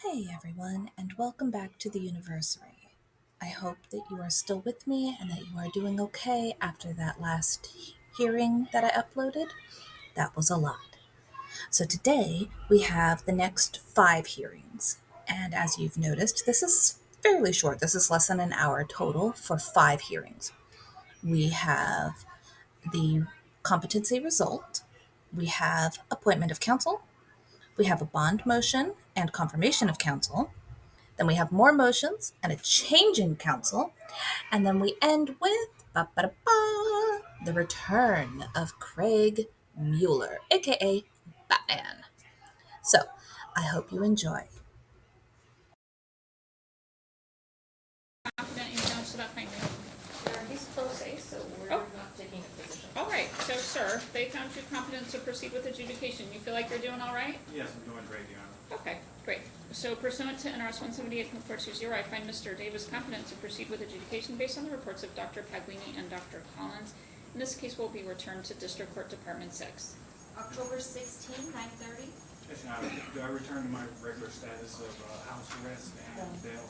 Hey everyone, and welcome back to the University. I hope that you are still with me and that you are doing okay after that last hearing that I uploaded. That was a lot. So today we have the next 5 hearings. And as you've noticed, this is fairly short. This is less than an hour total for 5 hearings. We have the competency result, we have appointment of counsel, we have a bond motion and confirmation of counsel. Then we have more motions and a change in counsel. And then we end with the return of Craig Mueller, aka Batman. So I hope you enjoy. Confident in counsel that finding. He's pro se, so we're Oh. not taking a position. All right, so sir, they found you competent to proceed with adjudication. You feel like you're doing all right? Yes, I'm doing great, Your Honor. Okay, great. So pursuant to NRS 178.420, I find Mr. Davis competent to proceed with adjudication based on the reports of Dr. Paglini and Dr. Collins. In this case, will be returned to District Court Department 6. October 16, 9:30. Yes, Your Honor. Do I return to my regular status of house arrest and bail?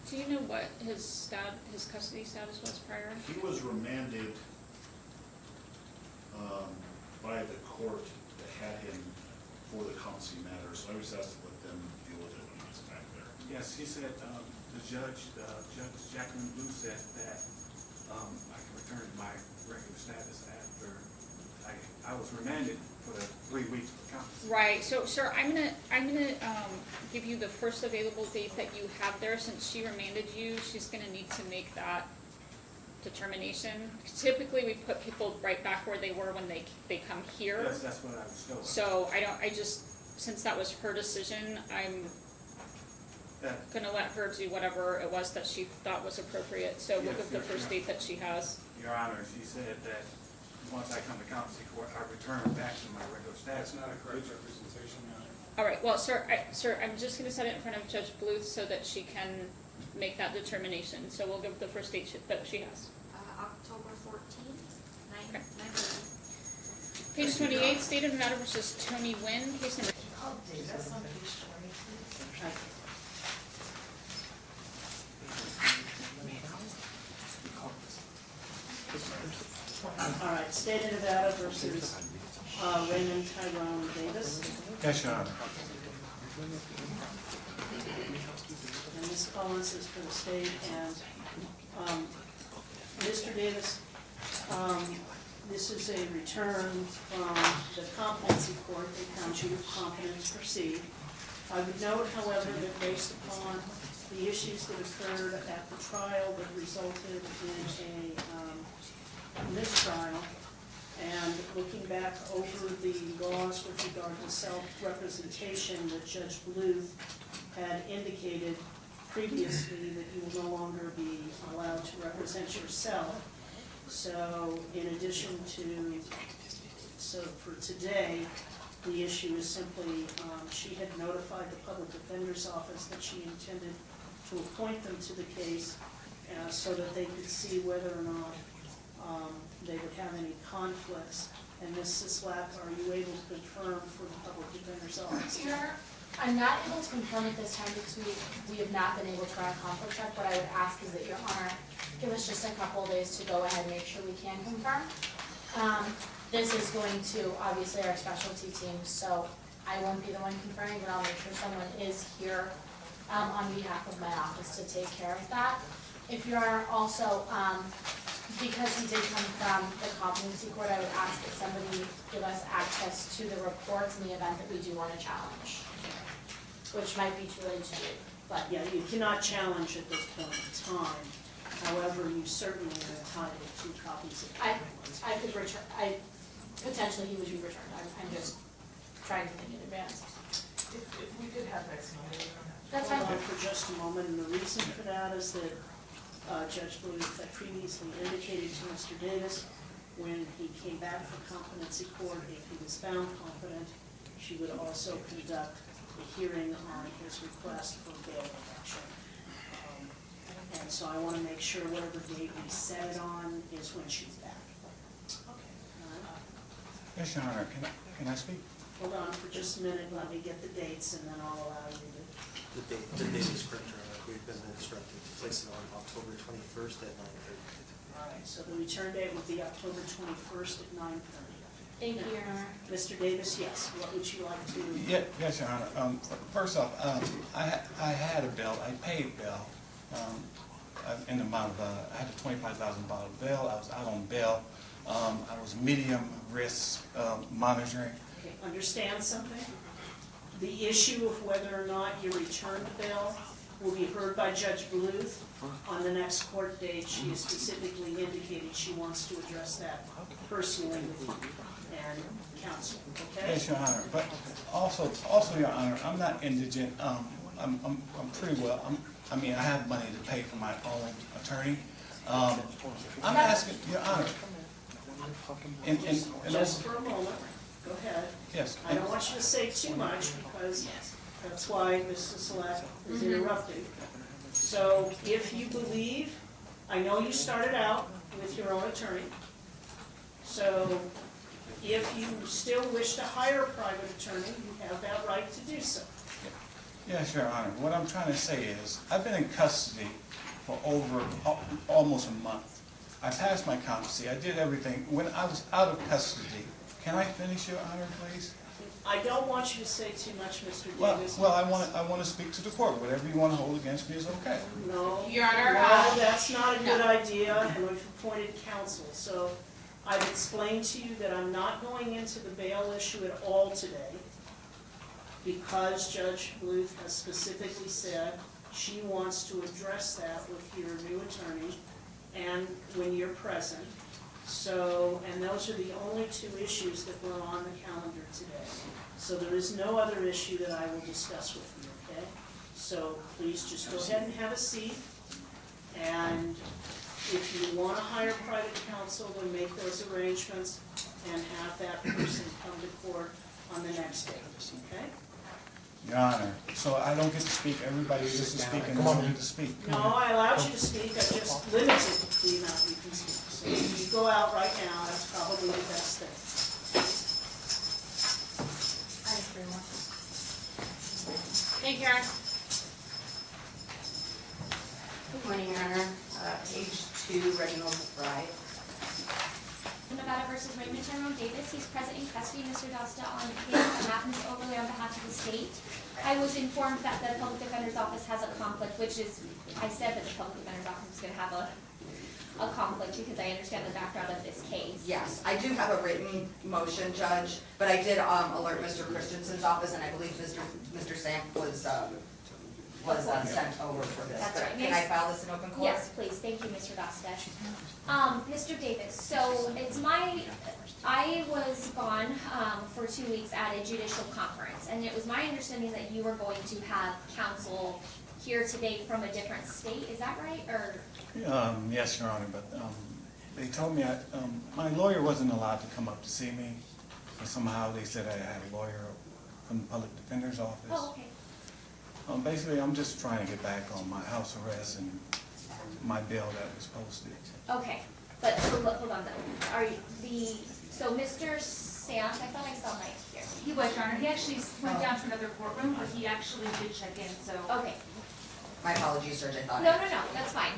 Do you know what his custody status was prior? He was remanded by the court that had him for the competency matter, so I was asked to let them deal with it when he was back there. Yes, he said, the Judge Jacqueline Bluth said that I can return to my regular status after I was remanded for the 3 weeks for competency. Right, so sir, I'm gonna give you the first available date that you have there. Since she remanded you, she's gonna need to make that determination. Typically, we put people right back where they were when they come here. Yes, that's what I was told. So since that was her decision, I'm That- gonna let her do whatever it was that she thought was appropriate. So we'll Yes, give the yes, first yeah. date that she has. Your Honor, she said that once I come to competency court, I return back to my regular status. That's not a correct representation, Your Honor. All right, well, sir, I'm just gonna set it in front of Judge Bluth so that she can make that determination. So we'll give the first date that she has. October 14th, Okay. 9:30. Page 28, State of Nevada versus Tony Wynn, case number. That's on page 22. All right, State of Nevada versus Raymond Tyrone Davis. Yes, Your Honor. And Ms. Collins is for the state. And Mr. Davis, this is a return from the competency court that found you competent to proceed. I would note, however, that based upon the issues that occurred at the trial that resulted in a mistrial, and looking back over the laws with regard to self-representation that Judge Bluth had indicated previously that you will no longer be allowed to represent yourself. So in addition to, so for today, the issue is simply, she had notified the public defender's office that she intended to appoint them to the case so that they could see whether or not they would have any conflicts. And Ms. Sislak, are you able to confirm for the public defender's office? Your Honor, I'm not able to confirm at this time because we have not been able to run a conflict check. What I would ask is that Your Honor give us just a couple of days to go ahead and make sure we can confirm. This is going to, obviously, our specialty team, so I won't be the one confirming, but I'll make sure someone is here on behalf of my office to take care of that. If Your Honor also, because he did come from the competency court, I would ask that somebody give us access to the reports in the event that we do want to challenge, which might be too late to do, but. Yeah, you cannot challenge at this point in time. However, you certainly are entitled to copies of I it. could return, potentially he would be returned, I'm just trying to think in advance. If we could have next Monday. That's fine. Hold on for just a moment, and the reason for that is that Judge Bluth had previously indicated to Mr. Davis when he came back from competency court, if he was found competent, she would also conduct a hearing on his request for bail reduction. And so I want to make sure whatever date we set it on is when she's back. Okay. Yes, Your Honor, can I speak? Hold on for just a minute, let me get the dates, and then I'll allow you to. The date is correct, Your Honor. We've been instructed to place it on October 21st at 9:30. All right, so the return date would be October 21st at 9:30. Thank you, Your Honor. Mr. Davis, yes, what would you like to? Yes, Your Honor. First off, I had a bill, I paid a bill, in the amount of, I had a $25,000 bill, I was out on bail. I was medium risk monitoring. Okay, understand something? The issue of whether or not you returned the bill will be heard by Judge Bluth on the next court date. She has specifically indicated she wants to address that personally with you and counsel, okay? Yes, Your Honor. But also, Your Honor, I'm not indigent. I'm pretty well. I mean, I have money to pay for my own attorney. I'm asking, Your Honor. Just for a moment, go ahead. Yes. I don't want you to say too much because that's why Mrs. Select is interrupting. So if you believe, I know you started out with your own attorney. So if you still wish to hire a private attorney, you have that right to do so. Yes, Your Honor. What I'm trying to say is, I've been in custody for over almost a month. I passed my competency. I did everything. When I was out of custody, can I finish, Your Honor, please? I don't want you to say too much, Mr. Davis. Well, I want to speak to the court. Whatever you want to hold against me is okay. No, Your Honor, no, that's not a good idea, and we've appointed counsel. So I've explained to you that I'm not going into the bail issue at all today because Judge Bluth has specifically said she wants to address that with your new attorney and when you're present. So, and those are the only two issues that were on the calendar today. So there is no other issue that I will discuss with you, okay? So please just go ahead and have a seat. And if you want to hire private counsel, then make those arrangements and have that person come to court on the next day, okay? Your Honor, so I don't get to speak. Everybody gets to speak and I don't get to speak. No, I allowed you to speak, I just limited the amount you can speak. So if you go out right now, that's probably the best thing. I agree more. Thank you, Your Honor. Good morning, Your Honor. Page 2, Reginald McBride. Nevada versus Raymond, Return of Davis. He's present in custody. Mr. Dosta on behalf of Ms. Overlay on behalf of the state. I was informed that the public defender's office has a conflict, which is, I said that the public defender's office is going to have a conflict because I understand the background of this case. Yes, I do have a written motion, Judge, but I did alert Mr. Christensen's office, and I believe Mr. Samp was sent over for this. That's right. Can I file this in open court? Yes, please. Thank you, Mr. Dosta. Mr. Davis, so I was gone for 2 weeks at a judicial conference, and it was my understanding that you were going to have counsel here today from a different state. Is that right, or? Yes, Your Honor, but they told me my lawyer wasn't allowed to come up to see me. But somehow they said I had a lawyer from the public defender's office. Oh, okay. Basically, I'm just trying to get back on my house arrest and my bill that was posted. Okay, but hold on though. So Mr. Sant, I thought I saw Mike here. He was, Your Honor. He actually went down to another courtroom, but he actually did check in, so. Okay. My apologies, Judge, I thought. No, that's fine.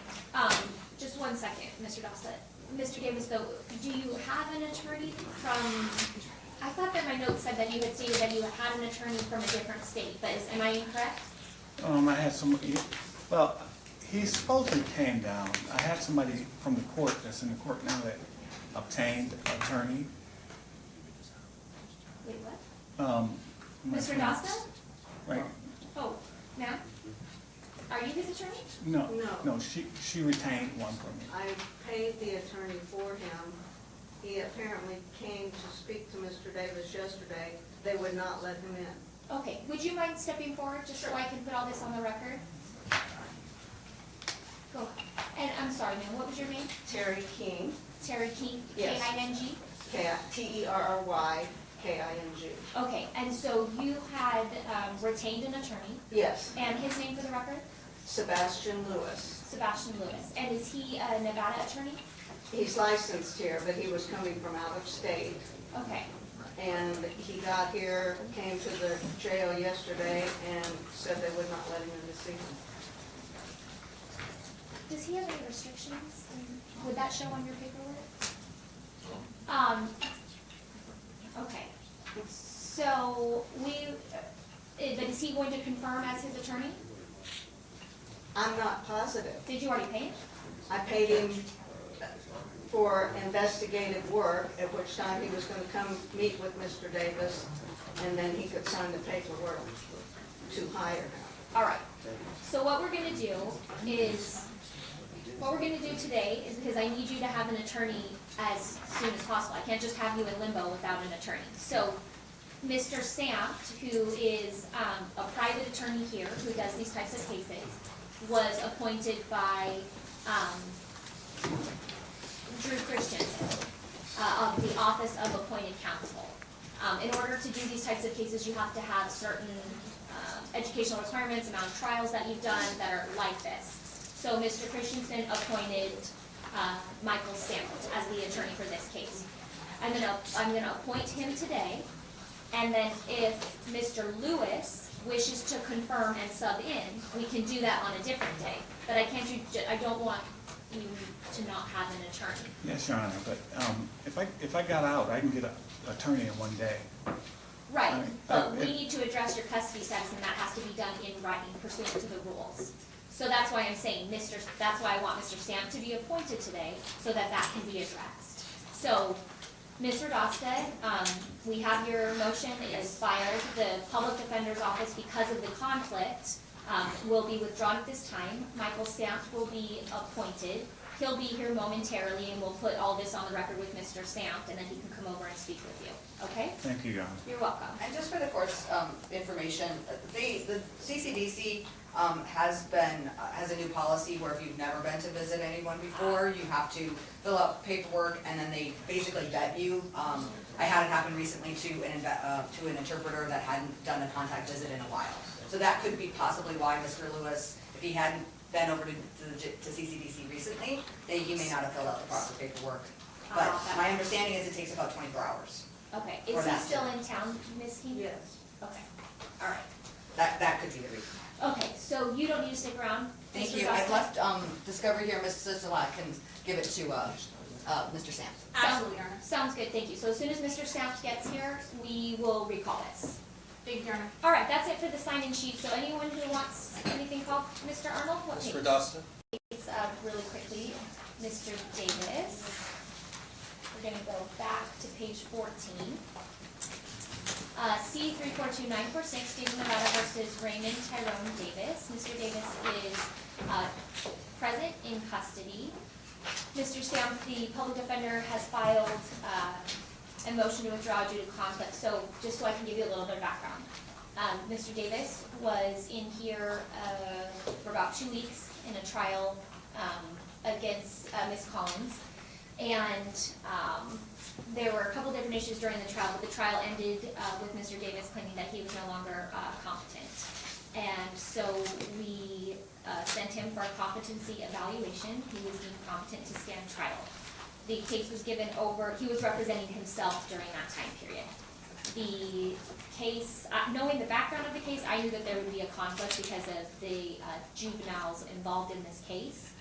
Just 1 second, Mr. Dosta. Mr. Davis, though, do you have an attorney from, I thought that my notes said that you had stated that you had an attorney from a different state, but am I incorrect? I had somebody, well, he supposedly came down. I had somebody from the court that's in the court now that obtained an attorney. Wait, what? Mr. Dosta? Right. Oh, ma'am? Are you his attorney? No, she retained one for me. I paid the attorney for him. He apparently came to speak to Mr. Davis yesterday. They would not let him in. Okay, would you mind stepping forward just so I can put all this on the record? Go. And I'm sorry, ma'am, what was your name? Terry King. Terry King, Yes. K-I-N-G? Terryking. Okay, and so you had retained an attorney, Yes, and his name for the record? Sebastian Lewis. Sebastian Lewis. And is he a Nevada attorney? He's licensed here, but he was coming from out of state. Okay. And he got here, came to the jail yesterday and said they would not let him in this evening. Does he have any restrictions? Would that show on your paperwork? Okay, so but is he going to confirm as his attorney? I'm not positive. Did you already pay him? I paid him for investigative work, at which time he was gonna come meet with Mr. Davis, and then he could sign the paperwork to hire him. All right, so what we're gonna do today is, because I need you to have an attorney as soon as possible. I can't just have you in limbo without an attorney. So Mr. Sampt, who is a private attorney here, who does these types of cases, was appointed by Drew Christensen of the Office of Appointed Counsel. In order to do these types of cases, you have to have certain educational requirements, amount of trials that you've done that are like this. So Mr. Christensen appointed Michael Sampt as the attorney for this case. I'm gonna appoint him today, and then if Mr. Lewis wishes to confirm and sub in, we can do that on a different day. But I don't want you to not have an attorney. Yes, Your Honor, but if I got out, I can get an attorney in one day. Right, but we need to address your custody status, and that has to be done in writing pursuant to the rules. So that's why I'm saying that's why I want Mr. Sampt to be appointed today, so that that can be addressed. So, Mr. Dosta, we have your motion, it is fired. The Public Defender's Office, because of the conflict, will be withdrawn at this time. Michael Sampt will be appointed. He'll be here momentarily, and we'll put all this on the record with Mr. Sampt, and then he can come over and speak with you, okay? Thank you, Your Honor. You're welcome. And just for the court's information, the CCDC has a new policy where if you've never been to visit anyone before, you have to fill out paperwork, and then they basically vet you. I had it happen recently to an interpreter that hadn't done a contact visit in a while. So that could be possibly why Mr. Lewis, if he hadn't been over to CCDC recently, he may not have filled out the proper paperwork. But my understanding is it takes about 24 hours. Okay, For is he that still too. in town, Ms. King? Yes. Okay. All right, that could be the reason. Okay, so you don't need to stick around? Thank Mr. you. Dosta? I've left Discovery here. Mrs. Sisolak can give it to Mr. Sampt. Absolutely, Your Honor. Sounds good, thank you. So as soon as Mr. Sampt gets here, we will recall this. Thank you, Your Honor. All right, that's it for the sign-in sheet. So anyone who wants anything called, Mr. Arnold, what page? Mr. Dosta? It's, really quickly, Mr. Davis. We're gonna go back to page 14. C 342946, State of Nevada versus Raymond Tyrone Davis. Mr. Davis is present in custody. Mr. Sampt, the public defender, has filed a motion to withdraw due to conflict. So just so I can give you a little bit of background. Mr. Davis was in here for about 2 weeks in a trial against Ms. Collins. And there were a couple different issues during the trial, but the trial ended with Mr. Davis claiming that he was no longer competent. And so we sent him for a competency evaluation. He was deemed competent to stand trial. The case was given over, he was representing himself during that time period. The case, knowing the background of the case, I knew that there would be a conflict because of the juveniles involved in this case.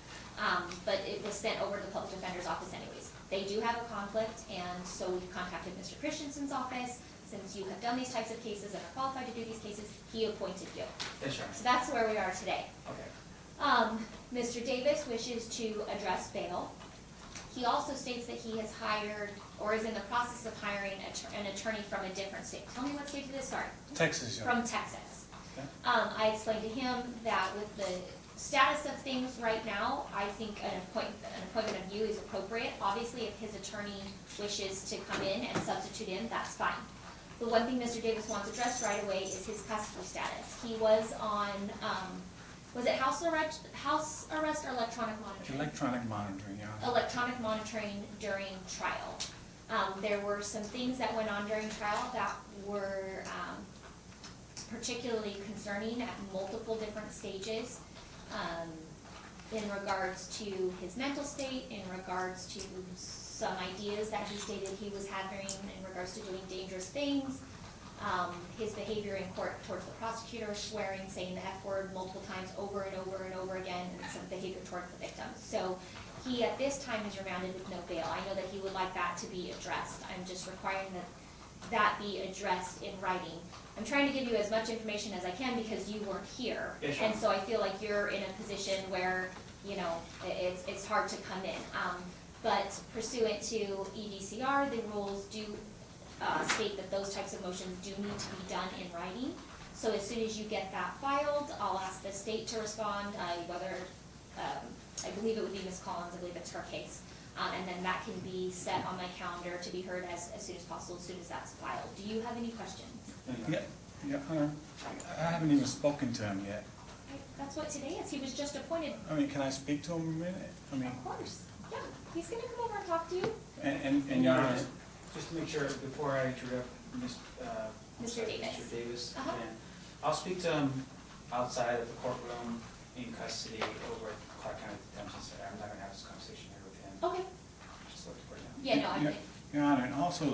But it was sent over to the Public Defender's Office anyways. They do have a conflict, and so we contacted Mr. Christensen's office. Since you have done these types of cases and are qualified to do these cases, he appointed you. Yes, sir. So that's where we are today. Okay. Mr. Davis wishes to address bail. He also states that he has hired, or is in the process of hiring, an attorney from a different state. Tell me what state it is, sorry. Texas, Your Honor. From Texas. Okay. I explained to him that with the status of things right now, I think an appointment of you is appropriate. Obviously, if his attorney wishes to come in and substitute in, that's fine. The one thing Mr. Davis wants addressed right away is his custody status. He was on, was it house arrest or electronic monitoring? Electronic monitoring, Your Honor. Electronic monitoring during trial. There were some things that went on during trial that were particularly concerning at multiple different stages. In regards to his mental state, in regards to some ideas that he stated he was having in regards to doing dangerous things. His behavior in court towards the prosecutor, swearing, saying the F word multiple times over and over and over again, and some behavior towards the victim. So he, at this time, is remanded with no bail. I know that he would like that to be addressed. I'm just requiring that be addressed in writing. I'm trying to give you as much information as I can because you weren't here. Yeah, sure. And so I feel like you're in a position where, you know, it's hard to come in. But pursuant to EDCR, the rules do state that those types of motions do need to be done in writing. So as soon as you get that filed, I'll ask the state to respond, whether, I believe it would be Ms. Collins, I believe it's her case. And then that can be set on my calendar to be heard as soon as possible, as soon as that's filed. Do you have any questions? Yeah, I haven't even spoken to him yet. That's what today is. He was just appointed. I mean, can I speak to him a minute? I mean, Of course. Yeah, he's gonna come over and talk to you. and Your Honor, Just to make sure, before I interrupt Mr. Davis. Mr. Davis, Uh-huh. again, I'll speak to him outside of the courtroom in custody over at Clark County Detention Center. I'm not gonna have this conversation here with him. Okay. Just let the court know. Yeah, no, I think. Your Honor, and also,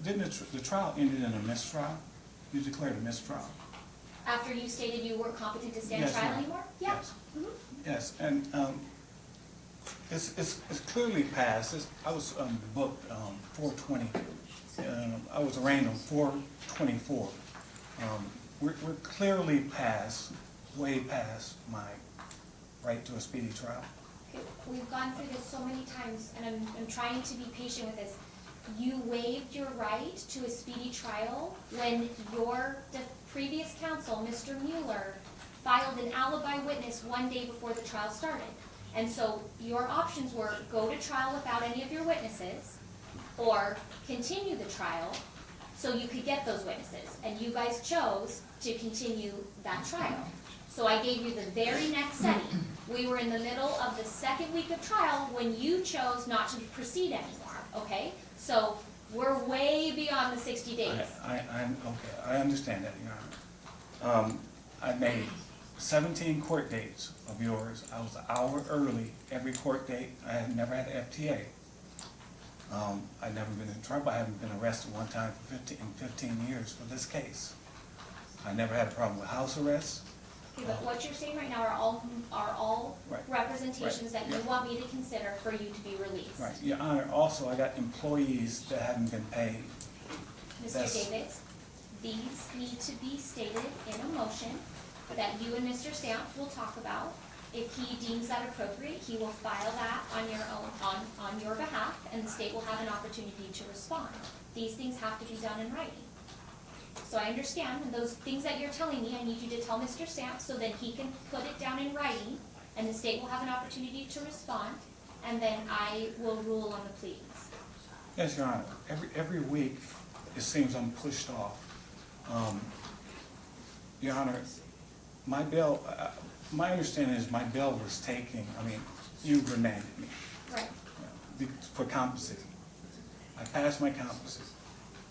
didn't the trial ended in a mistrial? You declared a mistrial. After you stated you weren't competent to stand Yes, trial ma'am. anymore? Yeah. Yes. Mhm. Yes, and it's clearly passed. I was booked 4/20. I was arraigned on 4/24. We're clearly past, way past my right to a speedy trial. Okay, we've gone through this so many times, and I'm trying to be patient with this. You waived your right to a speedy trial when your previous counsel, Mr. Mueller, filed an alibi witness one day before the trial started. And so your options were go to trial without any of your witnesses, or continue the trial so you could get those witnesses. And you guys chose to continue that trial. So I gave you the very next setting. We were in the middle of the second week of trial when you chose not to proceed anymore, okay? So we're way beyond the 60 days. I understand that, Your Honor. I made 17 court dates of yours. I was an hour early every court date. I had never had an FTA. I'd never been in trouble. I haven't been arrested one time for 15 years for this case. I never had a problem with house arrest. Okay, but what you're saying right now are all Right. representations Right. that you Yeah. want me to consider for you to be released. Right, Your Honor, also I got employees that haven't been paid. Mr. That's- Davis, these need to be stated in a motion that you and Mr. Stamps will talk about. If he deems that appropriate, he will file that on your behalf, and the state will have an opportunity to respond. These things have to be done in writing. So I understand, and those things that you're telling me, I need you to tell Mr. Stamps so then he can put it down in writing, and the state will have an opportunity to respond, and then I will rule on the pleadings. Yes, Your Honor, every week it seems I'm pushed off. Your Honor, my bail, my understanding is my bail was taken, you remanded me for competency. I passed my competency.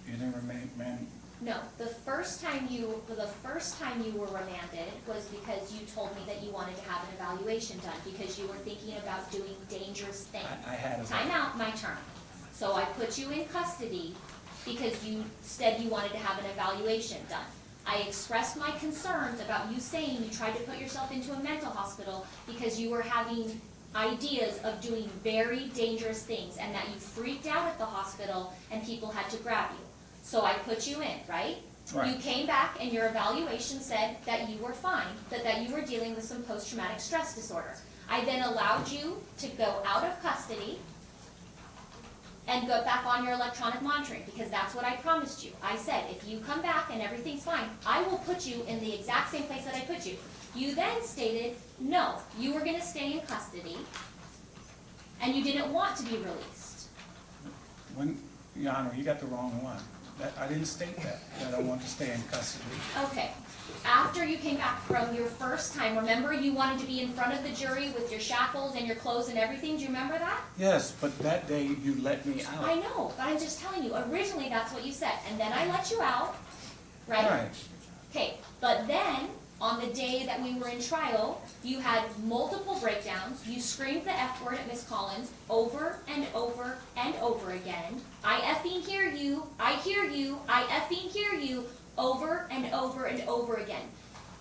You didn't remand. No, the first time you were remanded was because you told me that you wanted to have an evaluation done, because you were thinking about doing dangerous things. I had a... Time out, my turn. So I put you in custody because you said you wanted to have an evaluation done. I expressed my concerns about you saying you tried to put yourself into a mental hospital because you were having ideas of doing very dangerous things, and that you freaked out at the hospital and people had to grab you. So I put you in, right? Right. You came back and your evaluation said that you were fine, that you were dealing with some post-traumatic stress disorder. I then allowed you to go out of custody and go back on your electronic monitoring, because that's what I promised you. I said, if you come back and everything's fine, I will put you in the exact same place that I put you. You then stated, no, you were gonna stay in custody, and you didn't want to be released. Your Honor, you got the wrong one. I didn't state that I want to stay in custody. Okay. After you came back from your first time, remember you wanted to be in front of the jury with your shackles and your clothes and everything? Do you remember that? Yes, but that day you let me out. I know, but I'm just telling you, originally that's what you said, and then I let you out, right? Right. Okay, but then On the day that we were in trial, you had multiple breakdowns. You screamed the F word at Miss Collins over and over and over again. I effing hear you, I hear you, I effing hear you, over and over and over again.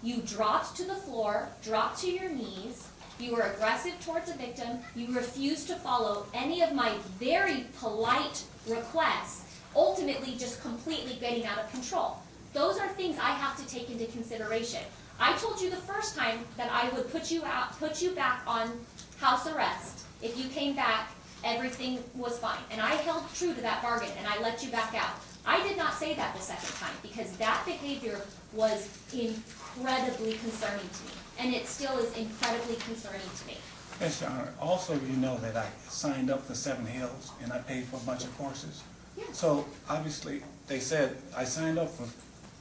You dropped to the floor, dropped to your knees. You were aggressive towards the victim. You refused to follow any of my very polite requests, ultimately just completely getting out of control. Those are things I have to take into consideration. I told you the first time that I would put you back on house arrest. If you came back, everything was fine. And I held true to that bargain and I let you back out. I did not say that the second time because that behavior was incredibly concerning to me. And it still is incredibly concerning to me. Yes, Your Honor. Also, you know that I signed up for 7 Hills and I paid for a bunch of courses. Yeah. So obviously, they said I signed up for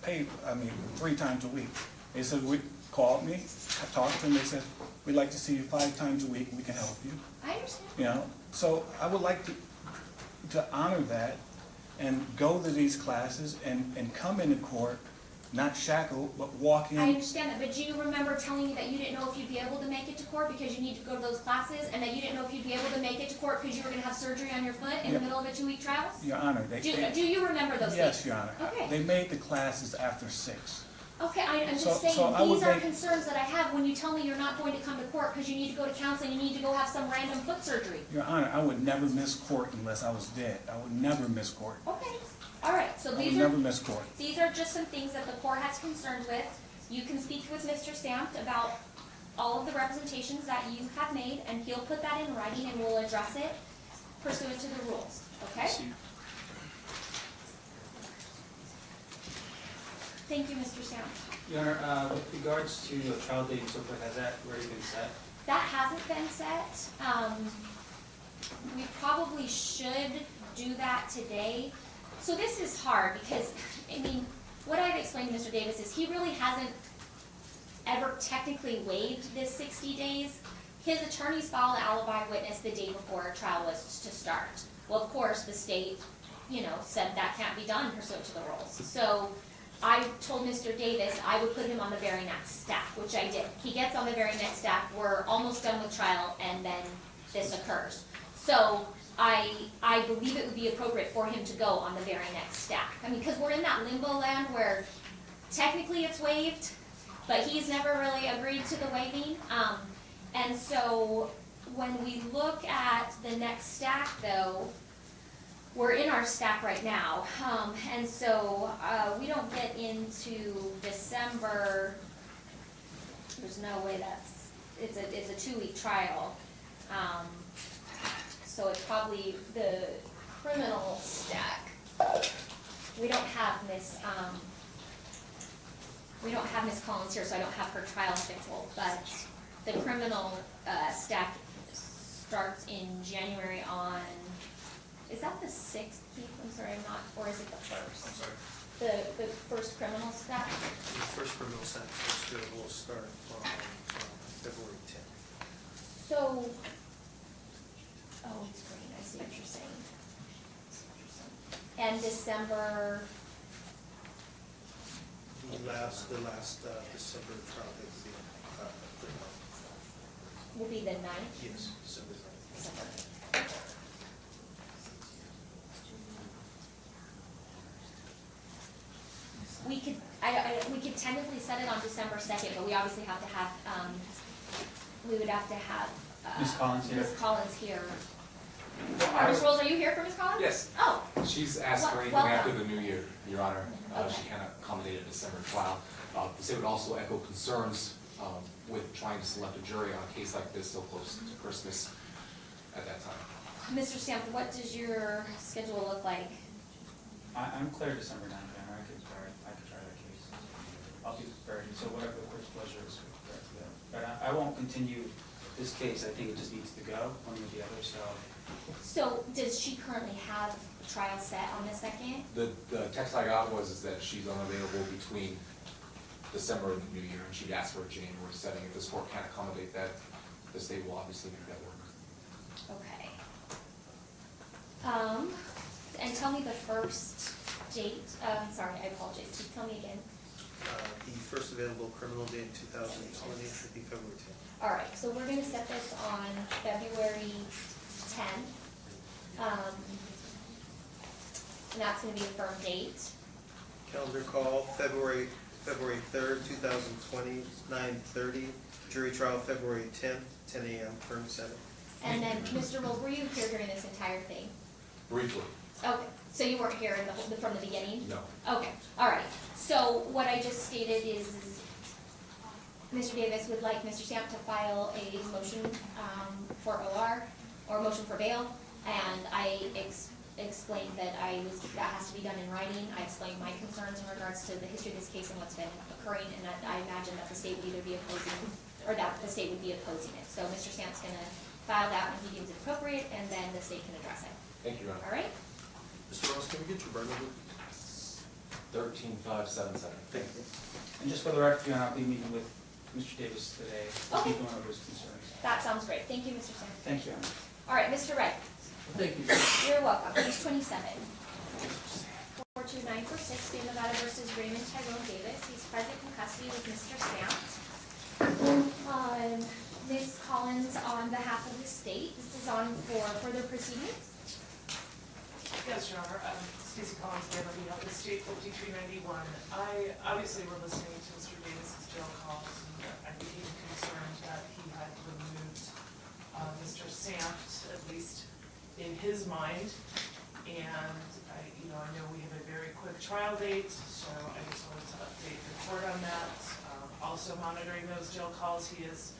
3 times a week. They said, we called me, I talked to them, they said, we'd like to see you 5 times a week, we can help you. I understand. You know, so I would like to honor that and go to these classes and come into court, not shackled, but walk in. I understand that, but do you remember telling me that you didn't know if you'd be able to make it to court because you need to go to those classes, and that you didn't know if you'd be able to make it to court because you were going to have surgery on your foot in the middle of a 2-week trial? Your Honor, Do you remember those things? Yes, Your Honor. Okay. They made the classes after 6. Okay, I'm just So saying, I would these are think- concerns that I have when you tell me you're not going to come to court because you need to go to counseling, you need to go have some random foot surgery. Your Honor, I would never miss court unless I was dead. I would never miss court. Okay, all right, so I would these never are, miss court. these are just some things that the court has concerns with. You can speak with Mr. Sampt about all of the representations that you have made, and he'll put that in writing and we'll address it pursuant to the rules, okay? Thank you, Mr. Sampt. Your Honor, with regards to the trial date and so forth, has that already been set? That hasn't been set. We probably should do that today. So this is hard because, I mean, what I've explained to Mr. Davis is he really hasn't ever technically waived this 60 days. His attorneys filed an alibi witness the day before trial was to start. Well, of course, the state, said that can't be done pursuant to the rules. So I told Mr. Davis I would put him on the very next stack, which I did. He gets on the very next stack, we're almost done with trial, and then this occurs. So I believe it would be appropriate for him to go on the very next stack. I mean, because we're in that limbo land where technically it's waived, but he's never really agreed to the waiving. And so when we look at the next stack, though, we're in our stack right now, and so we don't get into December. There's no way it's a 2-week trial, so it's probably the criminal stack. We don't have Miss Collins here, so I don't have her trial schedule, but the criminal stack starts in January on. Is that the 6th, Keith? I'm sorry, I'm not, or is it the 1st? I'm sorry. The first criminal stack? The first criminal sentence will start on February 10th. So, it's green, I see what you're saying. And December, The last December trial date will be will be the 9th. the 9th? Yes, December 9th. December. We could tentatively set it on December 2nd, but we obviously have to have, we would have to have, Ms. Collins here. Ms. Collins here. Ms. Rolls, are you here for Ms. Collins? Yes. Oh, She's asked for anything Welcome. after the new year, Your Honor. Okay. She can't accommodate a December trial. The state would also echo concerns with trying to select a jury on a case like this so close to Christmas at that time. Mr. Sample, what does your schedule look like? I'm clear December 9th, Your Honor. I could try that case. I'll be prepared, so whatever the court's pleasure is with regard to that. But I won't continue this case. I think it just needs to go, one or the other, so. So, does she currently have trial set on the 2nd? The text I got was that she's unavailable between December and the new year, and she'd asked for a January setting. If this court can't accommodate that, the state will obviously make that work. Okay. And tell me the first date, sorry, I apologize, can you tell me again? The first available criminal date in 2020 should be February 10th. All right, so we're gonna set this on February 10th. And that's gonna be a firm date. Calendar call, February 3rd, 2020, 9:30. Jury trial, February 10th, 10 a.m., firm setting. And then, Mr. Rolls, were you here during this entire thing? Briefly, Okay, so you weren't here in from the beginning? no. Okay, all right. So what I just stated is Mr. Davis would like Mr. Stamp to file a motion for OR, or motion for bail, and I explained that that has to be done in writing. I explained my concerns in regards to the history of this case and what's been occurring, and that I imagine that the state would either be opposing, or that the state would be opposing it. So Mr. Stamp's gonna file that when he deems it appropriate, and then the state can address it. Thank you, Your Honor. All right? Mr. Ross, can we get your burn number? 13577. Thank you. And just for the record, Your Honor, I'll be meeting with Mr. Davis today, to Okay. be going over his concerns. That sounds great. Thank you, Mr. Stamp. Thank you, Your Honor. All right, Mr. Wright. Thank you. You're welcome. Page 27. 4294-6, State of Nevada versus Raymond Tyrone Davis. He's present in custody with Mr. Stamp. Ms. Collins, on behalf of the state, this is on for further proceedings. Yes, Your Honor. Stacey Collins again on behalf of the state, 5391. I obviously were listening to Mr. Davis's jail calls, and I became concerned that he had removed Mr. Sanft, at least in his mind. And I know we have a very quick trial date, so I just wanted to update the court on that. Also monitoring those jail calls, he has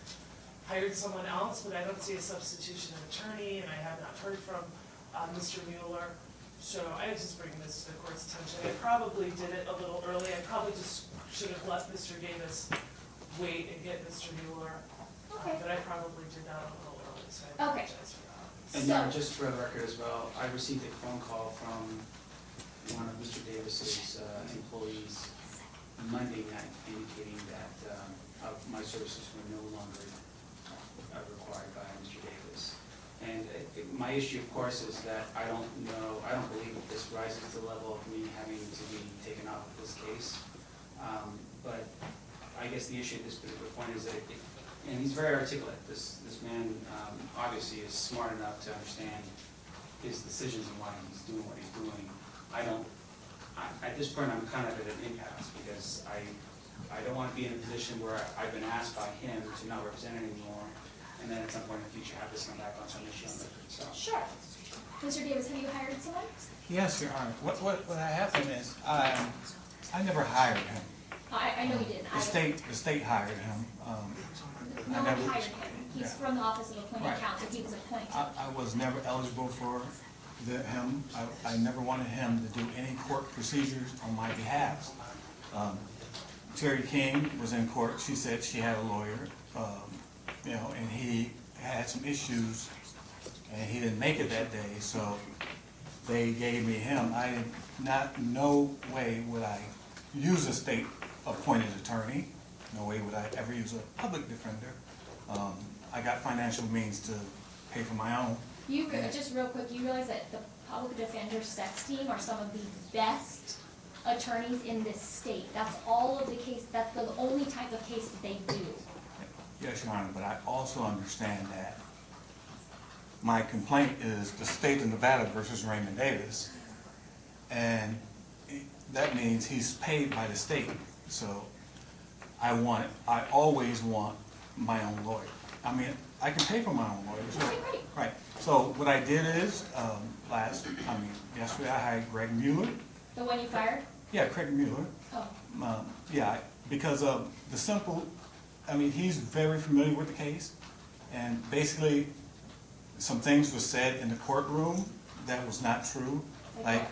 hired someone else, but I don't see a substitution of attorney, and I have not heard from Mr. Mueller. So I just bring this to the court's attention. I probably did it a little early. I probably just should have let Mr. Davis wait and get Mr. Mueller. Okay. But I probably did that a little early, so I Okay. apologize for that. And So- now, just for the record as well, I received a phone call from one of Mr. Davis's employees Monday night indicating that my services were no longer required by Mr. Davis. And my issue, of course, is that I don't believe that this rises to the level of me having to be taken off of this case. But I guess the issue at this particular point is that, and he's very articulate, this man obviously is smart enough to understand his decisions and why he's doing what he's doing. At this point, I'm kind of at an impasse because I don't want to be in a position where I've been asked by him to not represent anymore, and then at some point in the future have this come back on some issue on record, so. Sure. Mr. Davis, have you hired someone? Yes, Your Honor. What happened is, I never hired him. I know you didn't. The state hired him. No one hired him. He's Yeah. from the Office of Appointed Right. Counsel. He was appointed. I was never eligible for him. I never wanted him to do any court procedures on my behalf. Terry King was in court. She said she had a lawyer, and he had some issues, and he didn't make it that day, so they gave me him. No way would I use a state-appointed attorney. No way would I ever use a public defender. I got financial means to pay for my own. Just real quick, you realize that the public defender sex team are some of the best attorneys in this state. That's all of the case, that's the only type of case that they do. Yes, Your Honor, but I also understand that my complaint is the state of Nevada versus Raymond Davis, and that means he's paid by the state. So I always want my own lawyer. I mean, I can pay for my own lawyer. So, Okay, great. right. So what I did is, yesterday I hired Greg Mueller. The one you fired? Yeah, Craig Mueller. Oh, Because of the simple, he's very familiar with the case, and basically, some things were said in the courtroom that was not true. Like,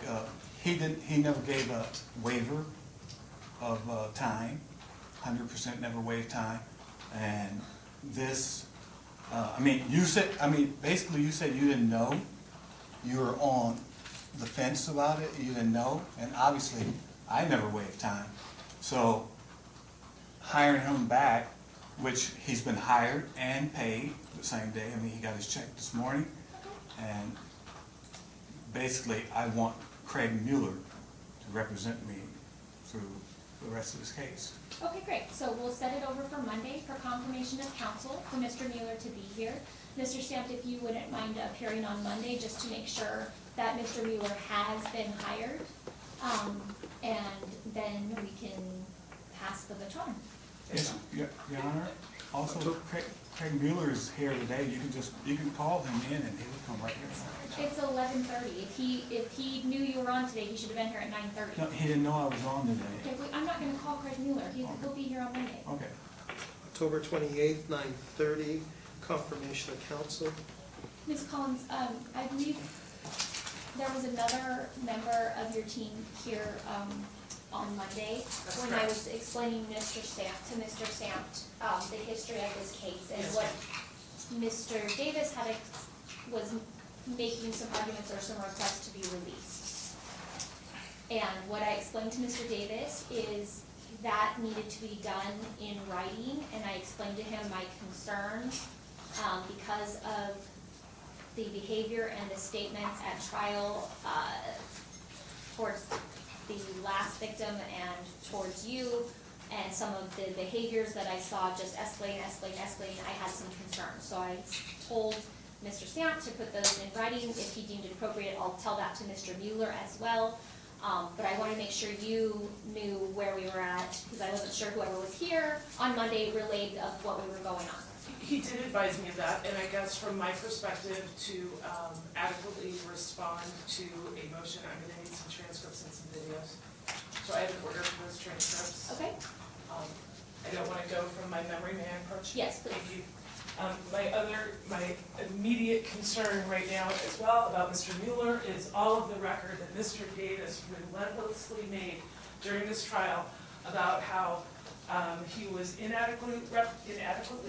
he never gave a waiver of time, 100% never waived time, and this, basically you said you didn't know, you were on the fence about it, you didn't know, and obviously, I never waived time. So, hiring him back, which he's been hired and paid the same day, he got his check this morning, and basically, I want Craig Mueller to represent me through the rest of this case. Okay, great. So we'll set it over for Monday for confirmation of counsel for Mr. Mueller to be here. Mr. Stamp, if you wouldn't mind appearing on Monday just to make sure that Mr. Mueller has been hired. And then we can pass the baton. Yes, Your Honor. Also, Craig Mueller is here today. You can call him in and he will come right here. It's 11:30. If he knew you were on today, he should have been here at 9:30. No, he didn't know I was on today. Okay, wait, I'm not gonna call Craig Mueller. He'll be here on Monday. Okay. October 28th, 9:30, confirmation of counsel. Ms. Collins, I believe there was another member of your team here, on Monday when I was explaining to Mr. Stamp, the history of this case and what Mr. Davis was making some arguments or some requests to be released. And what I explained to Mr. Davis is that needed to be done in writing, and I explained to him my concerns because of the behavior and the statements at trial towards the last victim and towards you, and some of the behaviors that I saw just escalating. I had some concerns. So I told Mr. Stamp to put those in writing. If he deemed it appropriate, I'll tell that to Mr. Mueller as well. But I want to make sure you knew where we were at, because I wasn't sure whoever was here on Monday relayed of what we were going on. He did advise me of that, and I guess from my perspective, to adequately respond to a motion, I'm gonna need some transcripts and some videos. So I have an order for those transcripts. Okay? I don't wanna go from my memory, may I approach? Yes, please. Thank you. My immediate concern right now as well about Mr. Mueller is all of the record that Mr. Davis relentlessly made during this trial about how he was inadequately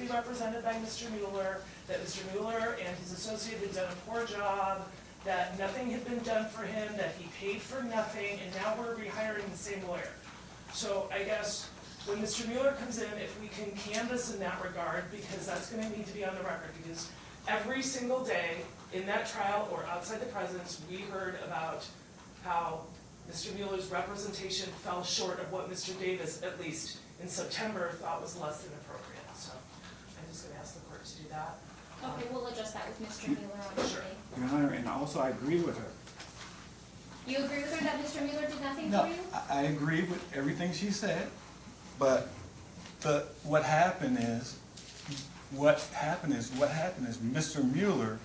represented by Mr. Mueller, that Mr. Mueller and his associate had done a poor job, that nothing had been done for him, that he paid for nothing, and now we're rehiring the same lawyer. So I guess when Mr. Mueller comes in, if we can canvass in that regard, because that's gonna need to be on the record, because every single day in that trial or outside the presence, we heard about how Mr. Mueller's representation fell short of what Mr. Davis, at least in September, thought was less than appropriate. So I'm just gonna ask the court to do that. Okay, we'll address that with Mr. Mueller on Monday. Your Honor, and also I agree with her. You agree with her that Mr. Mueller did nothing No, for you? I agree with everything she said, but what happened is Mr. Mueller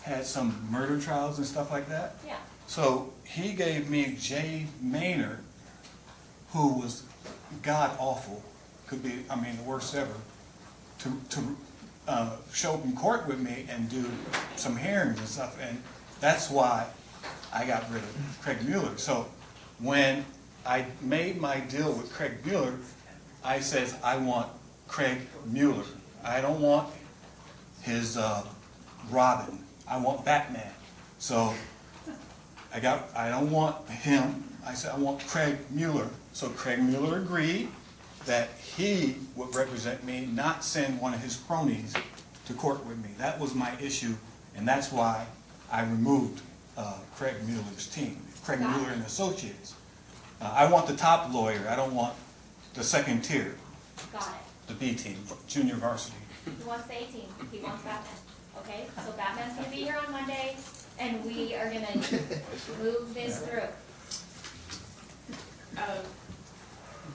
had some murder trials and stuff like that. Yeah. So he gave me Jay Maynard, who was god awful, could be, the worst ever, to show up in court with me and do some hearings and stuff, and that's why I got rid of Craig Mueller. So when I made my deal with Craig Mueller, I said, I want Craig Mueller. I don't want his Robin. I want Batman. So I don't want him. I said, I want Craig Mueller. So Craig Mueller agreed that he would represent me, not send one of his cronies to court with me. That was my issue, and that's why I removed Craig Mueller's team, Craig Mueller and Associates. I want the top lawyer. I don't want the second tier, Got it. the B team, junior varsity. He wants the A team. He wants Batman. Okay? So Batman's gonna be here on Monday, and we are gonna move this through.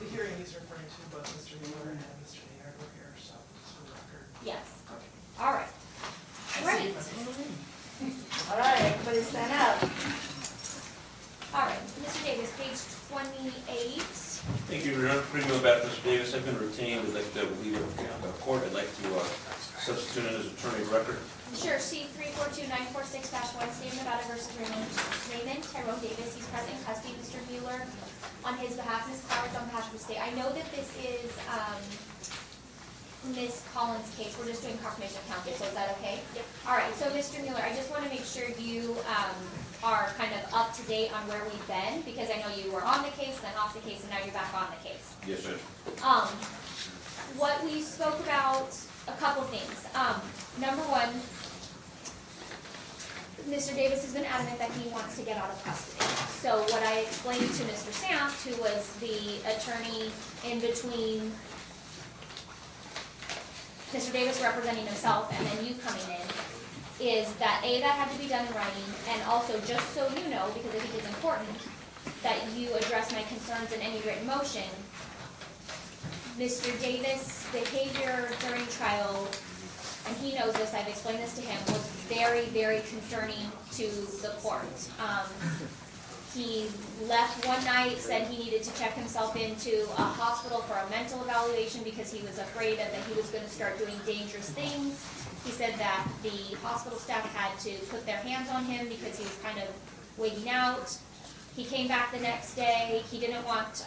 The hearing he's referring to, both Mr. Mueller and Mr. Maynard were here, so just for the record. Yes. All right. Great. All right, everybody stand up. All right, Mr. Davis, page 28. Thank you, Return of Mueller, Mr. Davis. I've been retained. I'd like to leave the court. I'd like to substitute in as attorney of record. Sure, C 342946-1, State of Nevada versus Raymond, Tyrone Davis. He's present in custody. Mr. Mueller on his behalf, Ms. Collins on behalf of the state. I know that this is Ms. Collins' case. We're just doing confirmation of counsel, so is that okay? Yep. All right, so Mr. Mueller, I just want to make sure you are kind of up to date on where we've been, because I know you were on the case, then off the case, and now you're back on the case. Yes, sir. What we spoke about, a couple things. Number one, Mr. Davis has been adamant that he wants to get out of custody. So what I explained to Mr. Sampt, who was the attorney in between Mr. Davis representing himself and then you coming in, is that A, that had to be done in writing, and also, just so you know, because I think it's important, that you address my concerns in any written motion. Mr. Davis' behavior during trial, and he knows this, I've explained this to him, was very, very concerning to the court. He left one night, said he needed to check himself into a hospital for a mental evaluation because he was afraid that he was going to start doing dangerous things. He said that the hospital staff had to put their hands on him because he was kind of wigging out. He came back the next day. He didn't want,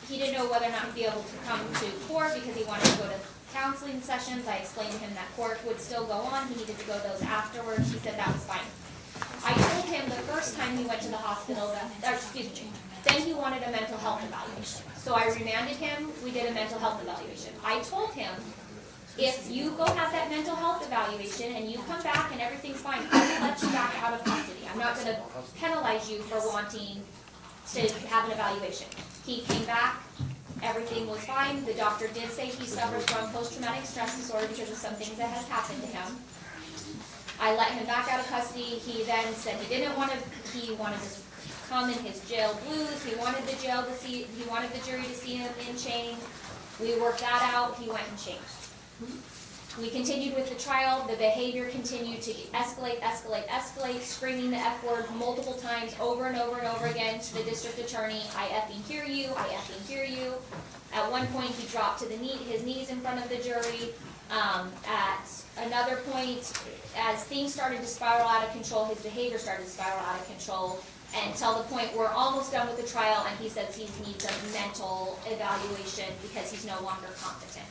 he didn't know whether or not he'd be able to come to court because he wanted to go to counseling sessions. I explained to him that court would still go on. He needed to go those afterwards. He said that was fine. I told him the first time he went to the hospital, then he wanted a mental health evaluation. So I remanded him, we did a mental health evaluation. I told him, if you go have that mental health evaluation and you come back and everything's fine, I will let you back out of custody. I'm not gonna penalize you for wanting to have an evaluation. He came back, everything was fine. The doctor did say he suffers from post-traumatic stress disorder because of some things that has happened to him. I let him back out of custody. He then said he wanted to come in his jail blues. He wanted the jury to see him in chains. We worked that out. He went and changed. We continued with the trial. The behavior continued to escalate, screaming the F word multiple times over and over and over again to the district attorney. I effing hear you. I effing hear you. At one point, he dropped to his knees in front of the jury. At another point, as things started to spiral out of control, his behavior started to spiral out of control until the point we're almost done with the trial and he says he needs a mental evaluation because he's no longer competent.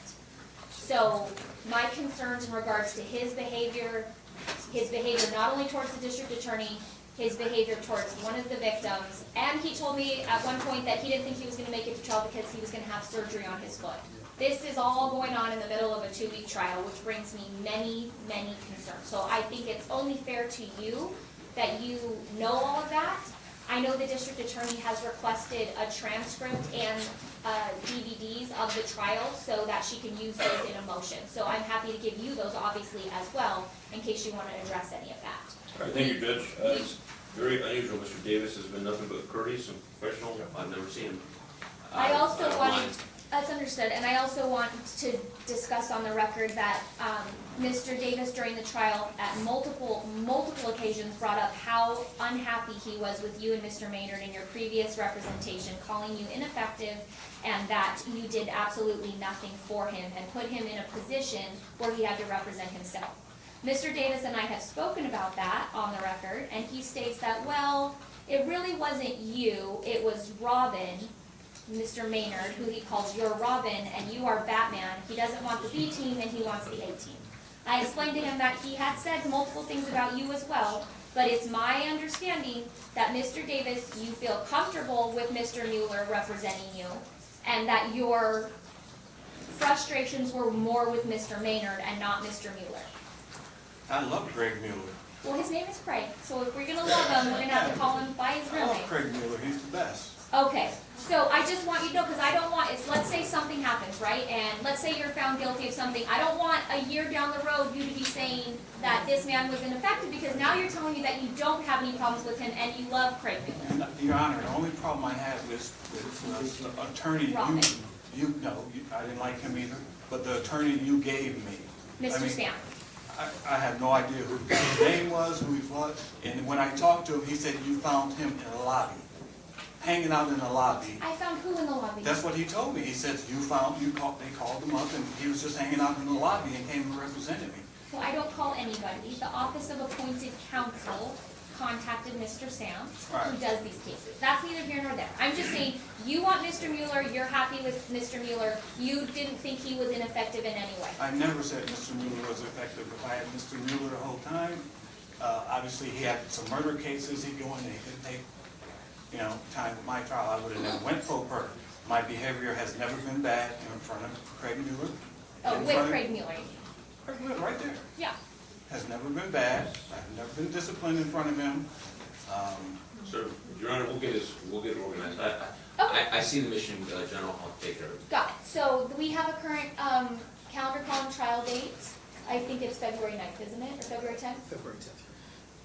So my concerns in regards to his behavior not only towards the district attorney, his behavior towards one of the victims, and he told me at one point that he didn't think he was going to make it to trial because he was going to have surgery on his foot. This is all going on in the middle of a 2-week trial, which brings me many, many concerns. So I think it's only fair to you that you know all of that. I know the district attorney has requested a transcript and DVDs of the trial so that she can use those in a motion. So I'm happy to give you those, obviously, as well, in case you want to address any of that. All right, thank you, Judge. It's very unusual. Mr. Davis has been nothing but courteous and professional. I've never seen him. I also wanted, that's understood, and I also want to discuss on the record that Mr. Davis during the trial at multiple occasions brought up how unhappy he was with you and Mr. Maynard in your previous representation, calling you ineffective and that you did absolutely nothing for him and put him in a position where he had to represent himself. Mr. Davis and I have spoken about that on the record, and he states that, well, it really wasn't you, it was Robin, Mr. Maynard, who he calls your Robin, and you are Batman. He doesn't want the B team, and he wants the A team. I explained to him that he had said multiple things about you as well, but it's my understanding that Mr. Davis, you feel comfortable with Mr. Mueller representing you, and that your frustrations were more with Mr. Maynard and not Mr. Mueller. I love Craig Mueller. Well, his name is Craig, so if we're going to love him, we're going to have to call him by his real I love name. Craig Mueller, he's the best. Okay, so I just want you to know, because I don't want, let's say something happens, right? And let's say you're found guilty of something. I don't want a year down the road you to be saying that this man was ineffective, because now you're telling me that you don't have any problems with him and you love Craig Mueller. Your Honor, the only problem I have is the attorney Robin. I didn't like him either, but the attorney you gave me. Mr. Sam. I have no idea who his name was, who he was, and when I talked to him, he said you found him in the lobby, hanging out in the lobby. I found who in the lobby? That's what he told me. He said they called him up, and he was just hanging out in the lobby and came and represented me. Well, I don't call anybody. The Office of Appointed Counsel contacted Mr. Sam, who does these cases. That's neither here nor there. I'm just saying, you want Mr. Mueller, you're happy with Mr. Mueller, you didn't think he was ineffective in any way. I never said Mr. Mueller was effective. If I had Mr. Mueller the whole time, obviously he had some murder cases, he'd go in and he could take, time with my trial. I would have never went pro per. My behavior has never been bad in front of Craig Mueller. Oh, with Craig Mueller. Craig Mueller, right there. Yeah. has never been bad. I've never been disciplined in front of him. So, Your Honor, we'll get it organized. I see the mission, General, I'll take care of it. Got it. So we have a current calendar call and trial date. I think it's February 9th, isn't it, or February 10th? February 10th.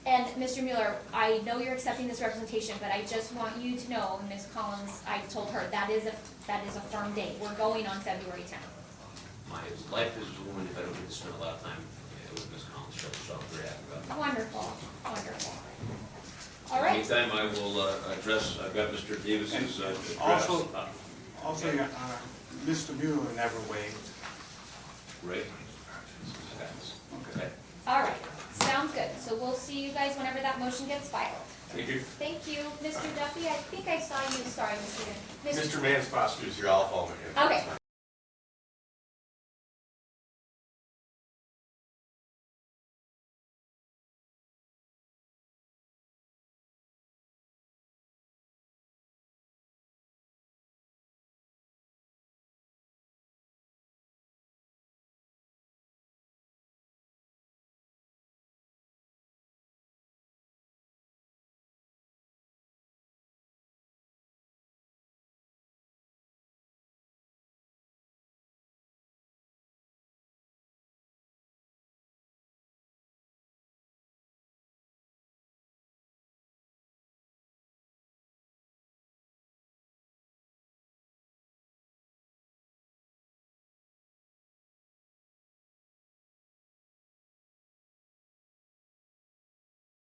And Mr. Mueller, I know you're accepting this representation, but I just want you to know, and Ms. Collins, I told her, that is a firm date. We're going on February 10th. My life is ruined if I don't get to spend a lot of time with Ms. Collins, so I'm very happy about it. Wonderful, wonderful. All In the right. meantime, I will address, I've got Mr. Davis's address. Also, Mr. Mueller never waived. Right? Okay. All right. Sounds good. So we'll see you guys whenever that motion gets filed. Thank you. Thank you. Mr. Duffy, I think I saw you. Sorry, Mr. Mr. Mans, prosecutor's here, I'll follow him. Okay.